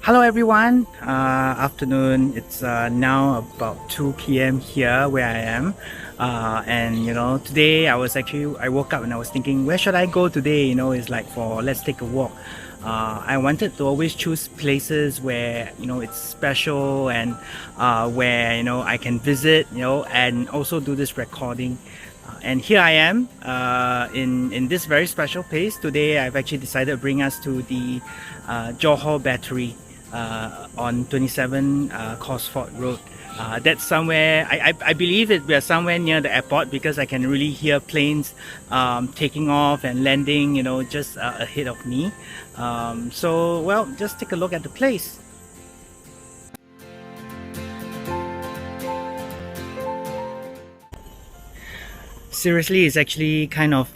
Hello everyone, afternoon. It's now about 2 p.m. here where I am. And today I woke up and I was thinking, where should I go today? It's like let's take a walk. I wanted to always choose places where, it's special and where, I can visit, and also do this recording. And here I am in this very special place. Today I've actually decided to bring us to the Johor Battery on 27 Cosford Road. That's somewhere, I believe that we are somewhere near the airport because I can really hear planes taking off and landing, just ahead of me. Well, just take a look at the place. Seriously, it's actually kind of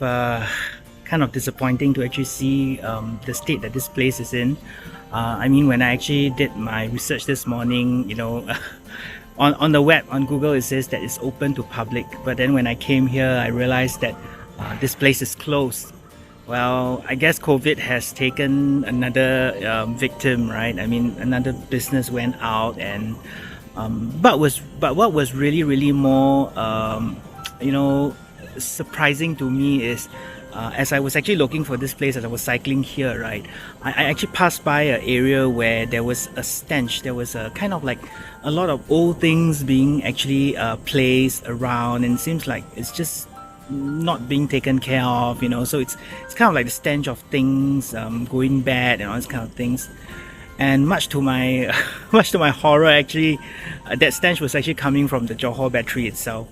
disappointing to actually see the state that this place is in. I mean, when I actually did my research this morning, on the web, on Google, it says that it's open to public. But then when I came here, I realized that this place is closed. Well, I guess COVID has taken another victim, right? I mean, another business went out, and but what was really more surprising to me is as I was actually looking for this place as I was cycling here, right, I actually passed by an area where there was a stench. There was a kind of like a lot of old things being actually placed around, and it seems like it's just not being taken care of, so it's kind of like the stench of things going bad and all these kind of things. And much to my horror, actually, that stench was actually coming from the Johor Battery itself.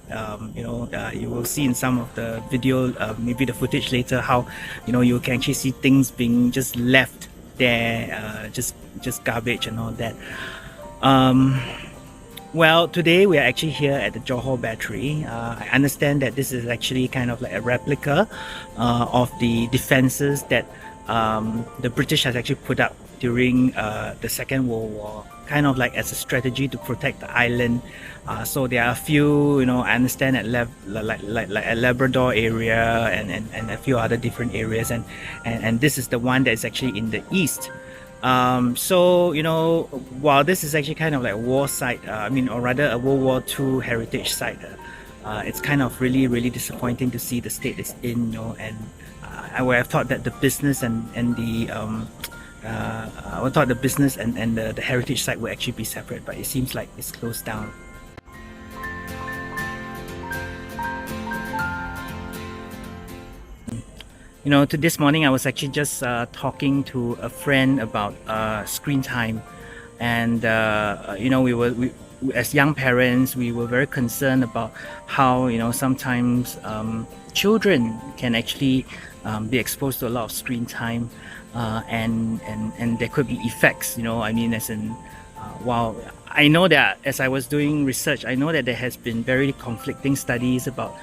You will see in some of the video, maybe the footage later, how you can actually see things being just left there, just garbage and all that. Well, today we are actually here at the Johor Battery. I understand that this is actually kind of like a replica of the defenses that the British has actually put up during the Second World War, kind of like as a strategy to protect the island. So there are a few, I understand at at Labrador area and a few other different areas, and this is the one that is actually in the east. While this is actually kind of like a war site, or rather a World War II heritage site, it's kind of really disappointing to see the state it's in, and I would have thought that the business and the I would thought the business and the heritage site would actually be separate, but it seems like it's closed down. To this morning I was actually just talking to a friend about screen time, and we as young parents, we were very concerned about how sometimes children can actually be exposed to a lot of screen time, and there could be effects, as in while I know that as I was doing research, I know that there has been very conflicting studies about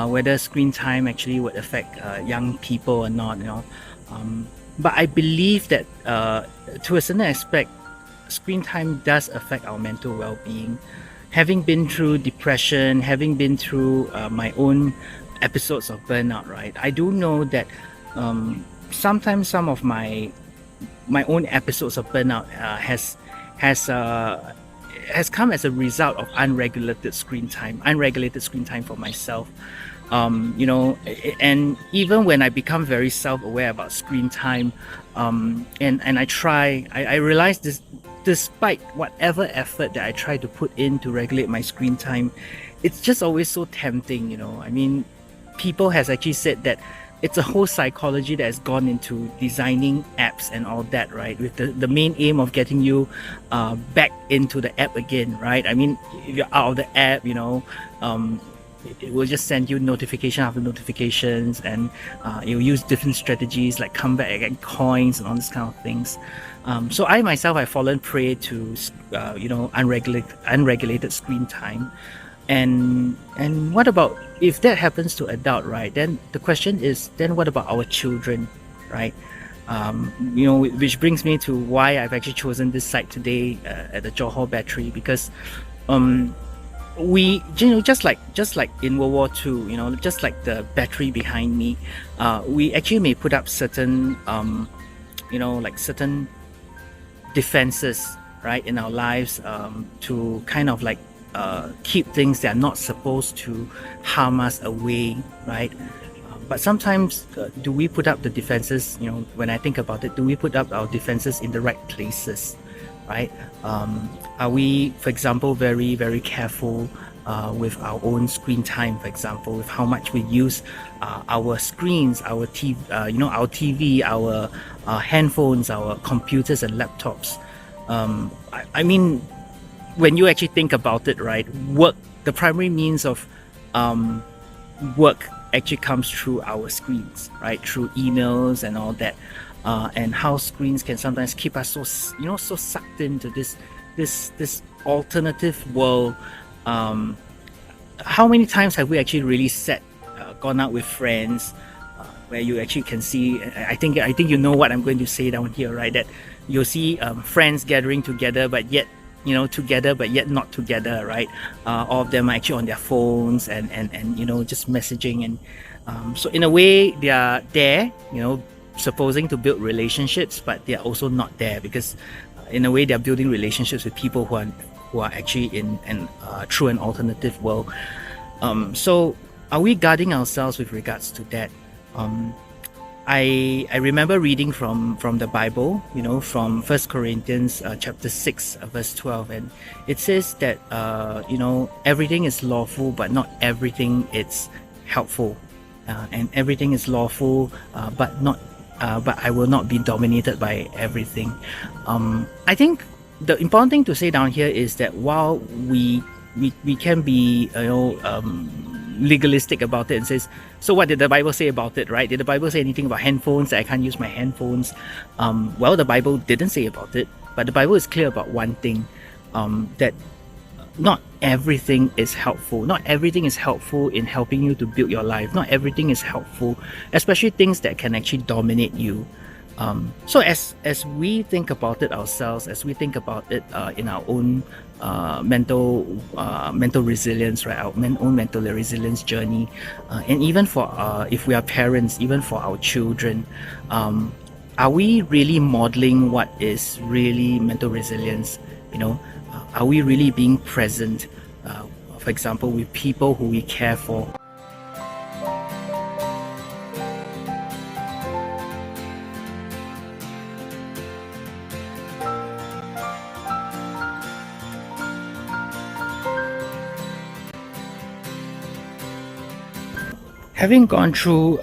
whether screen time actually would affect young people or not, but I believe that to a certain aspect, screen time does affect our mental well-being. Having been through depression, having been through my own episodes of burnout, right, I do know that sometimes some of my own episodes of burnout has come as a result of unregulated screen time for myself. And even when I become very self-aware about screen time, and I realize this, despite whatever effort that I try to put in to regulate my screen time, it's just always so tempting. People has actually said that it's a whole psychology that has gone into designing apps and all that, right, with the main aim of getting you back into the app again, right? I mean, if you're out of the app, it will just send you notification after notifications, and you'll use different strategies like come back and coins and all these kind of things. So I myself have fallen prey to unregulated screen time. And what about if that happens to adult, right? Then the question is, then what about our children, right? Which brings me to why I've actually chosen this site today at the Johor Battery, because we, just like in World War II, just like the battery behind me, we actually may put up certain certain defenses, right, in our lives, to kind of like keep things that are not supposed to harm us away, right? But sometimes, do we put up the defenses? When I think about it, do we put up our defenses in the right places, right? Are we, for example, very, very careful with our own screen time, for example, with how much we use our screens, our TV, our TV, our handphones, our computers and laptops? I mean, when you actually think about it, right, work, the primary means of work actually comes through our screens, right, through emails and all that, and how screens can sometimes keep us so sucked into this alternative world. How many times have we actually really gone out with friends, where you actually can see, I think you know what I'm going to say down here, right, that you'll see friends gathering together, but yet together but yet not together, right? All of them are actually on their phones and just messaging, and so in a way they are there, supposing to build relationships, but they are also not there, because in a way they are building relationships with people who are actually in through an alternative world. So are we guarding ourselves with regards to that? I remember reading from the Bible, from 1 Corinthians chapter 6 verse 12, and it says that everything is lawful, but not everything is helpful, and everything is lawful, but I will not be dominated by everything. I think the important thing to say down here is that while we can be legalistic about it and says, so what did the Bible say about it, right? Did the Bible say anything about handphones, that I can't use my handphones? Well, the Bible didn't say about it, but the Bible is clear about one thing, that not everything is helpful. Not everything is helpful in helping you to build your life. Not everything is helpful, especially things that can actually dominate you. So as we think about it ourselves, as we think about it in our own mental resilience, right, our own mental resilience journey, and even for if we are parents, even for our children, are we really modeling what is really mental resilience? Are we really being present, for example, with people who we care for? Having gone through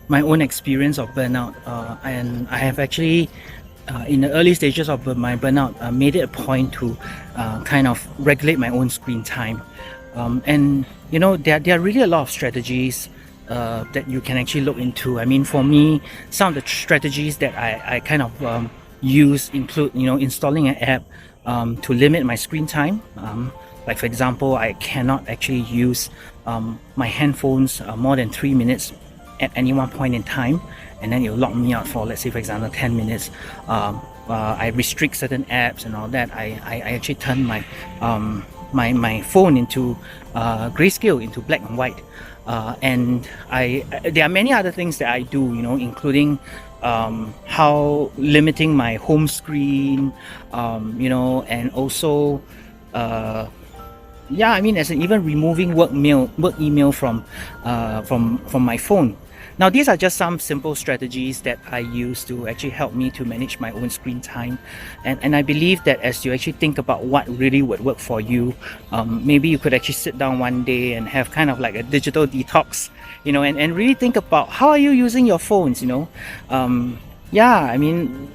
my own experience of burnout, and I have actually, in the early stages of my burnout, made it a point to kind of regulate my own screen time. And there are really a lot of strategies that you can actually look into. I mean, for me, some of the strategies that I kind of use include, installing an app to limit my screen time. Like for example, I cannot actually use my handphones more than 3 minutes at any one point in time, and then it'll lock me out for, let's say for example, 10 minutes. I restrict certain apps and all that. I actually turn my my phone into grayscale, into black and white, and there are many other things that I do, including how limiting my home screen, and also yeah, I mean, as in even removing work email from my phone. Now, these are just some simple strategies that I use to actually help me to manage my own screen time, and I believe that as you actually think about what really would work for you, maybe you could actually sit down one day and have kind of like a digital detox, and really think about how are you using your phones. Yeah, I mean,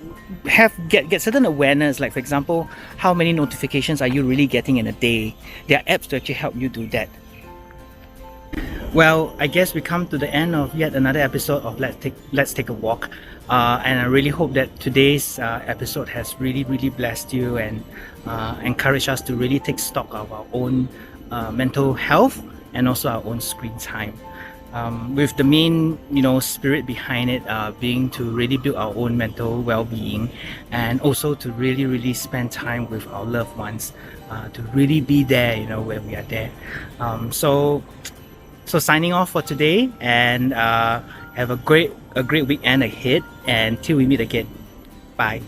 get certain awareness, like for example, how many notifications are you really getting in a day? There are apps to actually help you do that. Well, I guess we come to the end of yet another episode of Let's Take a Walk, and I really hope that today's episode has really blessed you and encouraged us to really take stock of our own mental health and also our own screen time. With the main spirit behind it being to really build our own mental well-being, and also to really spend time with our loved ones, to really be there when we are there. So signing off for today, and have a great weekend ahead, and till we meet again. Bye.